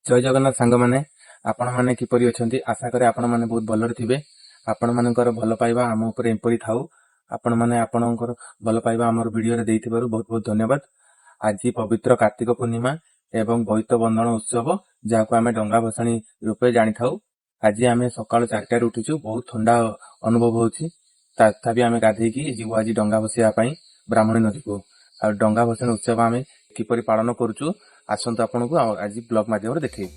जय जगन्नाथ सांग मैंने आपण मैंने किपरि अछंती आशा करे आपण मैंने बहुत भलरे थिबे। आपण मानकर भल पाइबा आम ऊपर एपरी थाउ। आपण मैंने आपणकर भल पाइबा आमर वीडियो रे देइथिबारु बहुत बहुत धन्यवाद। आज पवित्र कार्तिक पूर्णिमा एवं बोईत बंधन उत्सव जहां आम डंगा भसाणी रूपे जानी थाउ। आज आम सकाल 4टार उठीचु, बहुत ठंडा अनुभव होछि। तथापि आम गाधेकी जीव आज डंगा भसैया ब्राह्मणी नदी को आ डंगा भसाणी उत्सव आम किपरि पालन करूछु आसंतु आपनको आज ब्लॉग माध्यम देखे।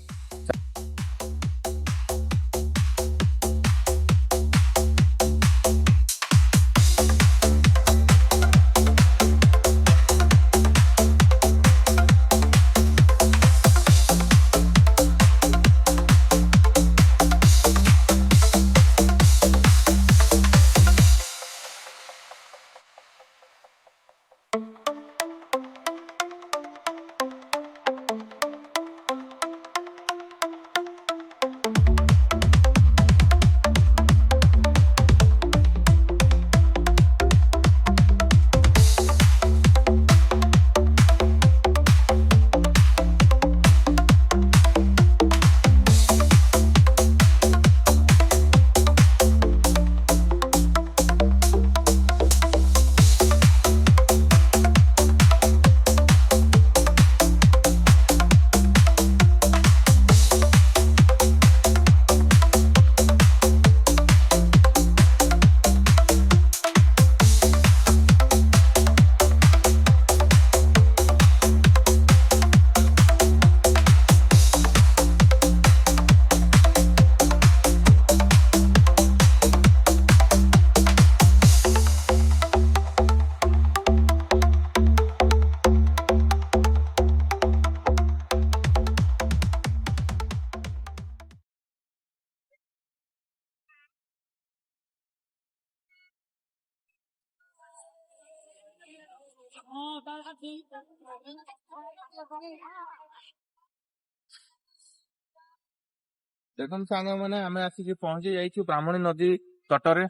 देखो सांग मैंने आम आसिक पहुंची जाइए ब्राह्मणी नदी तटरे।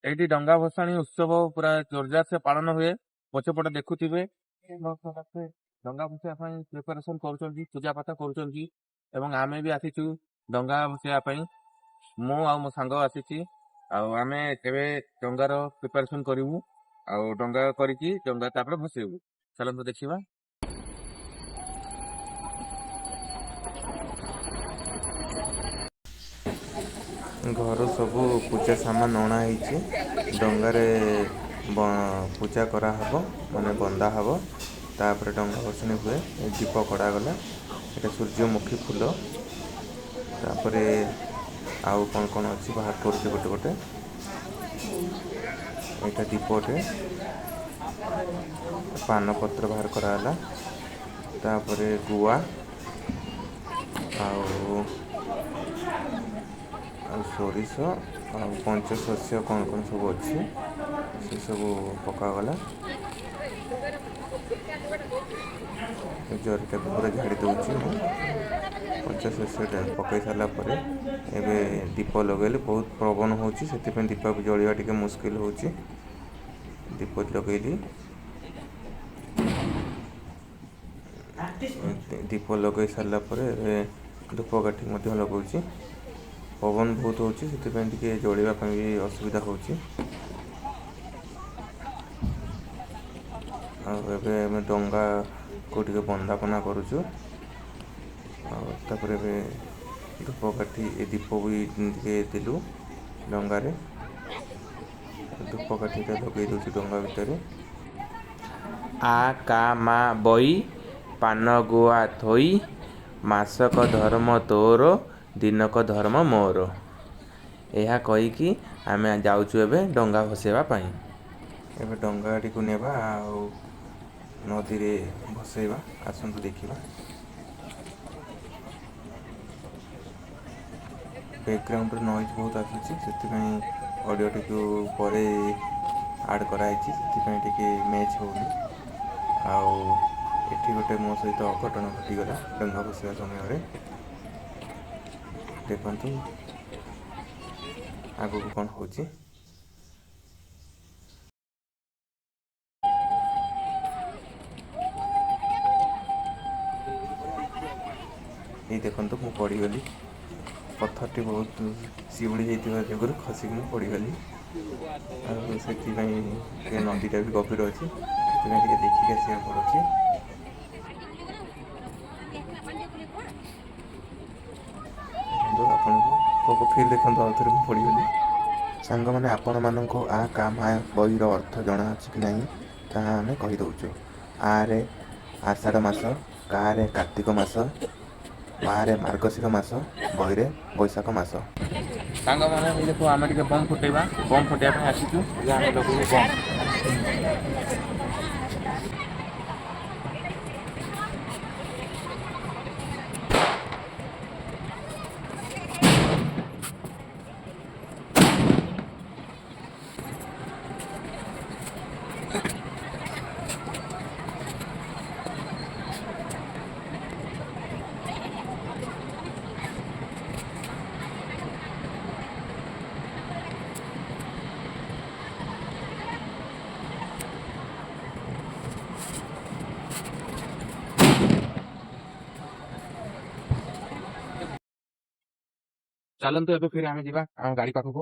एठी डंगा भसाणी उत्सव पूरा जोरदार से पालन हुए। पछपटे देखुथिबे डंगा भसा प्रिपरेशन कर पूजा पाठ कर आमे भी आसीचु डंगा भसा। मु आ मो सांग आसी आमे केबे डंगार प्रिपरेशन करिवु आ डंगा करिकी डंगा तापर भसेबु। चलନ୍ତୁ देखिबा। घर सब पूजा सामान अणा डंगारे पूजा करा हबो माने बंदा हबो। तापर डंगा भसणी हुए दीप कड़ा गला। एटा सूर्यमुखी फूल। तापर आउ कौन कौन अच्छी बाहर कर गोटे गोटे एटा दीपटे पान पत्र बाहर कराला। तापर गुआ आउ सोरिष आ पंचशस्य कौन कौन सब अच्छी से सब पकागला। जरिटा पूरा झाड़ी दूसरी पंचशस्य पकई सारा एबे दीप लगे बहुत पवन हो दीप जलिया टे मुस्किल हो। दीप लगेली दीप लगे सारा धूपकाठी लगौची। पवन बहुत हो जलिया भी असुविधा हो। डंगा को बंदापना करुचु। धूपकाठी दीप भी दिलु डंगारे धूपकाठी लगे दूसरी डंगा भितर। आ का मा बई पान गुआ थोई मासक धर्म तोर दिनक धर्म मोर। यह कहीकि आम जाऊँ एवं डंगा भसेवा पाई। एवं डंगाटी को नेबा नदी रे भसेवा। आसंतु देखिबा। बैकग्राउंड नॉइज बहुत आसुची से ऑडियो टी परे ऐड कराई से मैच होनी। आठी गोटे मो सहित अघटन घटीगला डंगा भसवा समय। देखु आगु कौन हो। ये देखो मु पड़गली पत्थर बहुत शिउड़ी होता जगह खसिक मुझे पड़गली से नदीटा भी गभीर अच्छे से देखिए आसा पड़े आपको फिर देखो आउ थे मुझे पड़गली सांग मैंने आपण मानक आ काम आ बईर अर्थ जना कि ना ताहा आम कहीदे आरे आषाढ़ मास कारे कार्तिक मास मारे मार्गशीर मास बईरे बैशाख मास सांग मैंने देखो आम टे बम फुटेबा बम फुटाइबा आसीचु लगू बम चलतु ए फिर आम जा आम गाड़ी पाखक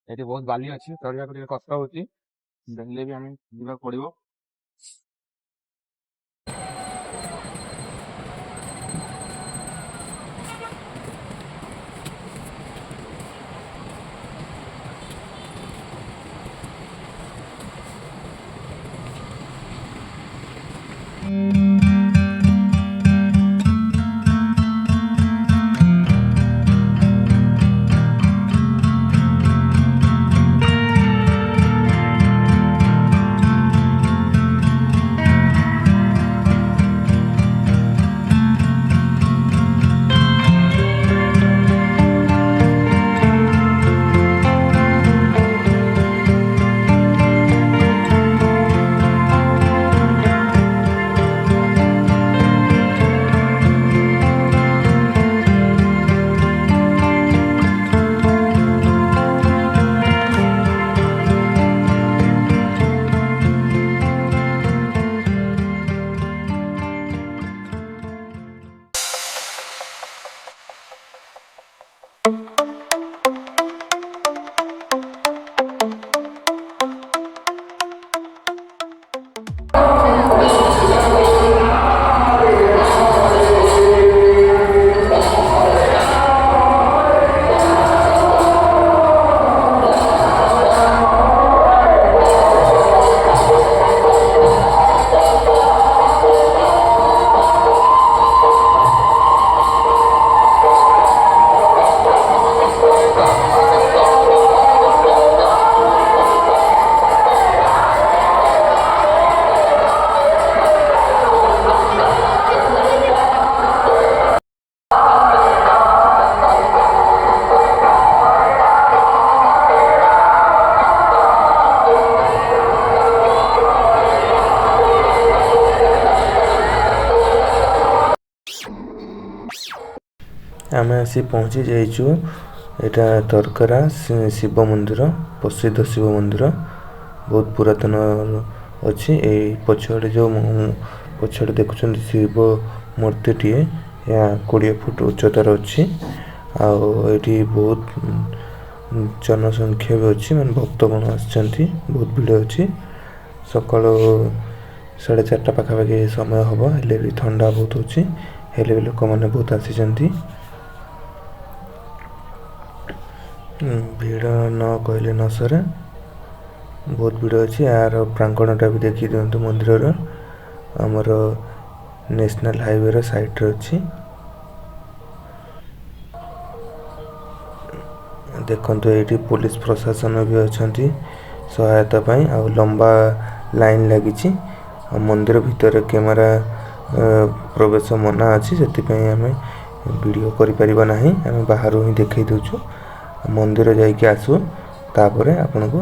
ये बहुत बाली अच्छी चढ़ा कष्ट होती भी आम जा पड़ो आम आसी पहुँची जाइचु यहाँ तरकरा शिव मंदिर प्रसिद्ध शिव मंदिर बहुत पुरातन अच्छी पछाड़े जो पछाड़े देखुं शिव मूर्ति टी या 20 फुट उच्चतार अच्छी आठी बहुत जनसंख्या भी अच्छी माने भक्तगण आसछन्ति बहुत भीड़ अच्छी सकाल 4:30 पाखापाखि समय हम हेले भी ठंडा बहुत अच्छी हेले भी लोक मैंने बहुत आसी भीड़ न कहले न सरे बहुत भीड़ अच्छी यार प्रांगणटा भी देखी दिंतु मंदिर आमर नेशनल हाईवे साइड अच्छी देखते ये पुलिस प्रशासन भी अच्छा सहायता पाई आ लंबा लाइन लगी मंदिर भितर कैमेरा प्रवेश मना अच्छी से आम वीडियो करें आम बाहर ही देखे दूचु मंदिर जाइए आसु तापर आपण को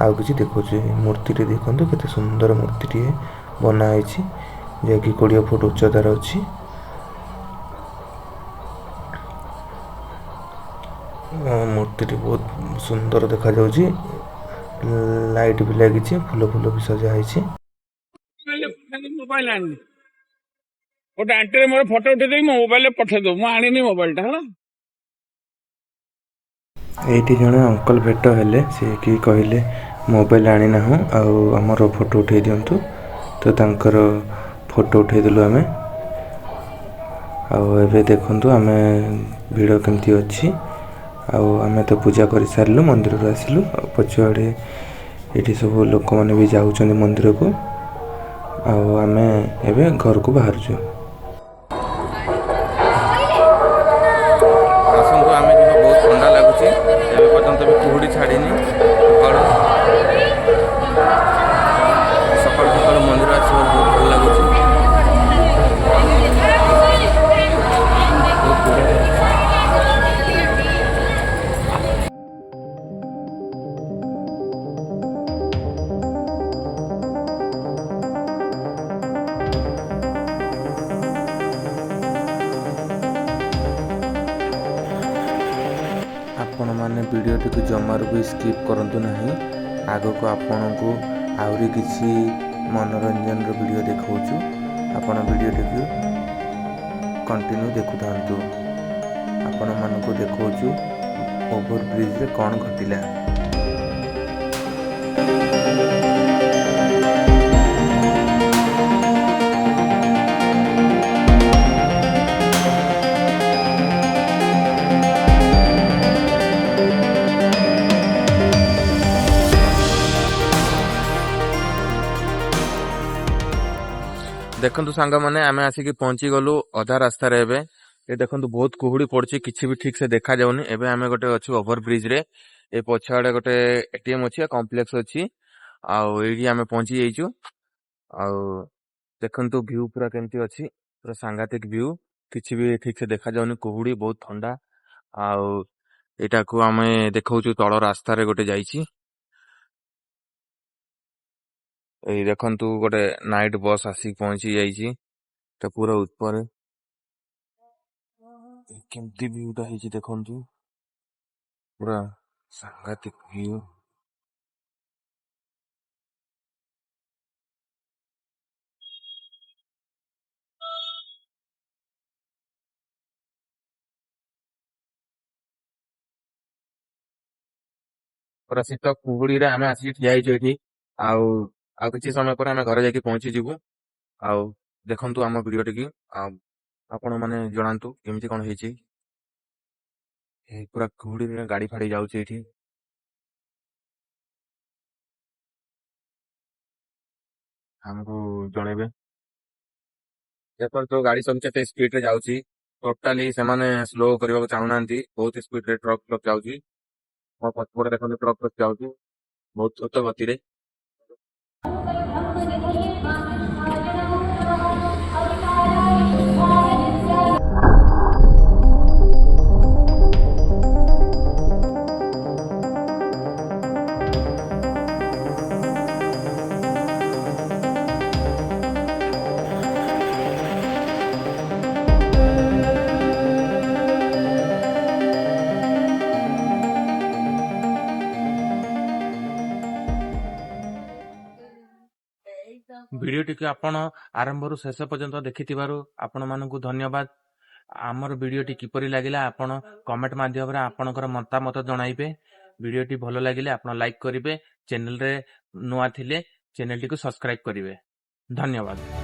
आउ कि देखु मूर्ति देखो केते सुंदर मूर्ति बनाई जैकि 20 फुट उच्चतार अच्छी मूर्ति बहुत सुंदर देखा जाउची लाइट भी लगी फूल फूल भी सजा है। ଗୋଟେ ଆଣ୍ଟିରେ ମୋର ଫଟୋ ଉଠେଇଦେଇ ମୋ ମୋବାଇଲରେ ପଠେଇଦେବୁ। ମୁଁ ଆଣିନି ମୋବାଇଲଟା ହେଲା। ଏଇଠି ଜଣେ ଅଙ୍କଲ ଭେଟ ହେଲେ, ସିଏ କି କହିଲେ ମୋବାଇଲ ଆଣିନାହୁଁ ଆଉ ଆମର ଫଟୋ ଉଠେଇ ଦିଅନ୍ତୁ। ତ ତାଙ୍କର ଫଟୋ ଉଠେଇଦେଲୁ ଆମେ। ଆଉ ଏବେ ଦେଖନ୍ତୁ ଆମେ ଭିଡ଼ କେମିତି ଅଛି। ଆଉ ଆମେ ତ ପୂଜା କରିସାରିଲୁ, ମନ୍ଦିରରୁ ଆସିଲୁ। ଆଉ ପଛଆଡ଼େ ଏଠି ସବୁ ଲୋକମାନେ ବି ଯାଉଛନ୍ତି ମନ୍ଦିରକୁ। ଆଉ ଆମେ ଏବେ ଘରକୁ ବାହାରୁଛୁ। ଆସନ୍ତୁ ଆମେ ଯିବା, ବହୁତ ଥଣ୍ଡା ଲାଗୁଛି। ଏବେ ପର୍ଯ୍ୟନ୍ତ ବି କୁହୁଡ଼ି ଛାଡ଼ିନି। ସକାଳୁ ସକାଳୁ ମନ୍ଦିର ଆସିବାକୁ ବହୁତ ଭଲ ଲାଗୁଛି। ଆପଣମାନେ ଭିଡ଼ିଓଟିକୁ ଜମାରୁ ବି ସ୍କିପ୍ କରନ୍ତୁ ନାହିଁ। ଆଗକୁ ଆପଣଙ୍କୁ ଆହୁରି କିଛି ମନୋରଞ୍ଜନର ଭିଡ଼ିଓ ଦେଖାଉଛୁ। ଆପଣ ଭିଡ଼ିଓଟିକୁ କଣ୍ଟିନ୍ୟୁ ଦେଖୁଥାନ୍ତୁ। ଆପଣମାନଙ୍କୁ ଦେଖାଉଛୁ ଓଭର ବ୍ରିଜରେ କ'ଣ ଘଟିଲା। ଦେଖନ୍ତୁ ସାଙ୍ଗମାନେ, ଆମେ ଆସିକି ପହଞ୍ଚିଗଲୁ ଅଧା ରାସ୍ତାରେ। ଏବେ ଏ ଦେଖନ୍ତୁ ବହୁତ କୁହୁଡ଼ି ପଡୁଛି, କିଛି ବି ଠିକ ସେ ଦେଖା ଯାଉନି। ଏବେ ଆମେ ଗୋଟେ ଅଛୁ ଓଭର ବ୍ରିଜ ରେ। ଏ ପଛଆଡେ ଗୋଟେ ଏଟିଏମ ଅଛି, କମ୍ପ୍ଲେକ୍ସ ଅଛି। ଆଉ ଏଇଠି ଆମେ ପହଞ୍ଚି ଯାଇଛୁ। ଆଉ ଦେଖନ୍ତୁ ଭ୍ୟୁ ପୁରା କେମିତି ଅଛି, ପୁରା ସାଂଘାତିକ ଭ୍ୟୁ। କିଛି ବି ଠିକ ସେ ଦେଖା ଯାଉନି, କୁହୁଡ଼ି ବହୁତ ଥଣ୍ଡା। ଆଉ ଏଇଟାକୁ ଆମେ ଦେଖାଉଛୁ ତଳ ରାସ୍ତାରେ ଗୋଟେ ଯାଇଛି। ଏଇ ଦେଖନ୍ତୁ ଗୋଟେ ନାଇଟ୍ ବସ୍ ଆସିକି ପହଞ୍ଚି ଯାଇଛି। ତା ପୁରା ଉପରେ କେମିତି ଭିଉଟା ହେଇଛି ଦେଖନ୍ତୁ, ପୁରା ସାଂଘାତିକ ଭିଉ। ପୁରା ଶୀତ କୁହୁଡ଼ିରେ ଆମେ ଆସିକି ଠିଆ ହେଇଛୁ ଏଠି। ଆଉ ଆଉ କିଛି ସମୟ ପରେ ଆମେ ଘରେ ଯାଇକି ପହଞ୍ଚିଯିବୁ। ଆଉ ଦେଖନ୍ତୁ ଆମ ଭିଡ଼ିଓ ଟିକି, ଆଉ ଆପଣ ମାନେ ଜଣାନ୍ତୁ କେମିତି କ'ଣ ହେଇଛି। ପୁରା କୁହୁଡ଼ିରେ ଗାଡ଼ି ଫାଡ଼ି ଯାଉଛି ଏଠି। ଆମକୁ ଜଣେଇବେ। ଦେଖନ୍ତୁ ଗାଡ଼ି ସବୁ କେତେ ସ୍ପିଡ ରେ ଯାଉଛି। ଟୋଟାଲି ସେମାନେ ସ୍ଲୋ କରିବାକୁ ଚାହୁଁନାହାନ୍ତି, ବହୁତ ସ୍ପିଡ ରେ ଟ୍ରକ୍ ଯାଉଛି। ମୋ ପଛପଟେ ଦେଖନ୍ତୁ ଟ୍ରକ୍ ଯାଉଛି ବହୁତ ଦ୍ରୁତ ଗତିରେ। ଭିଡ଼ିଓଟିକୁ ଆପଣ ଆରମ୍ଭରୁ ଶେଷ ପର୍ଯ୍ୟନ୍ତ ଦେଖିଥିବାରୁ ଆପଣମାନଙ୍କୁ ଧନ୍ୟବାଦ। ଆମର ଭିଡ଼ିଓଟି କିପରି ଲାଗିଲା ଆପଣ କମେଣ୍ଟ ମାଧ୍ୟମରେ ଆପଣଙ୍କର ମତାମତ ଜଣାଇବେ। ଭିଡ଼ିଓଟି ଭଲ ଲାଗିଲେ ଆପଣ ଲାଇକ୍ କରିବେ। ଚ୍ୟାନେଲରେ ନୂଆ ଥିଲେ ଚ୍ୟାନେଲଟିକୁ ସବସ୍କ୍ରାଇବ କରିବେ। ଧନ୍ୟବାଦ।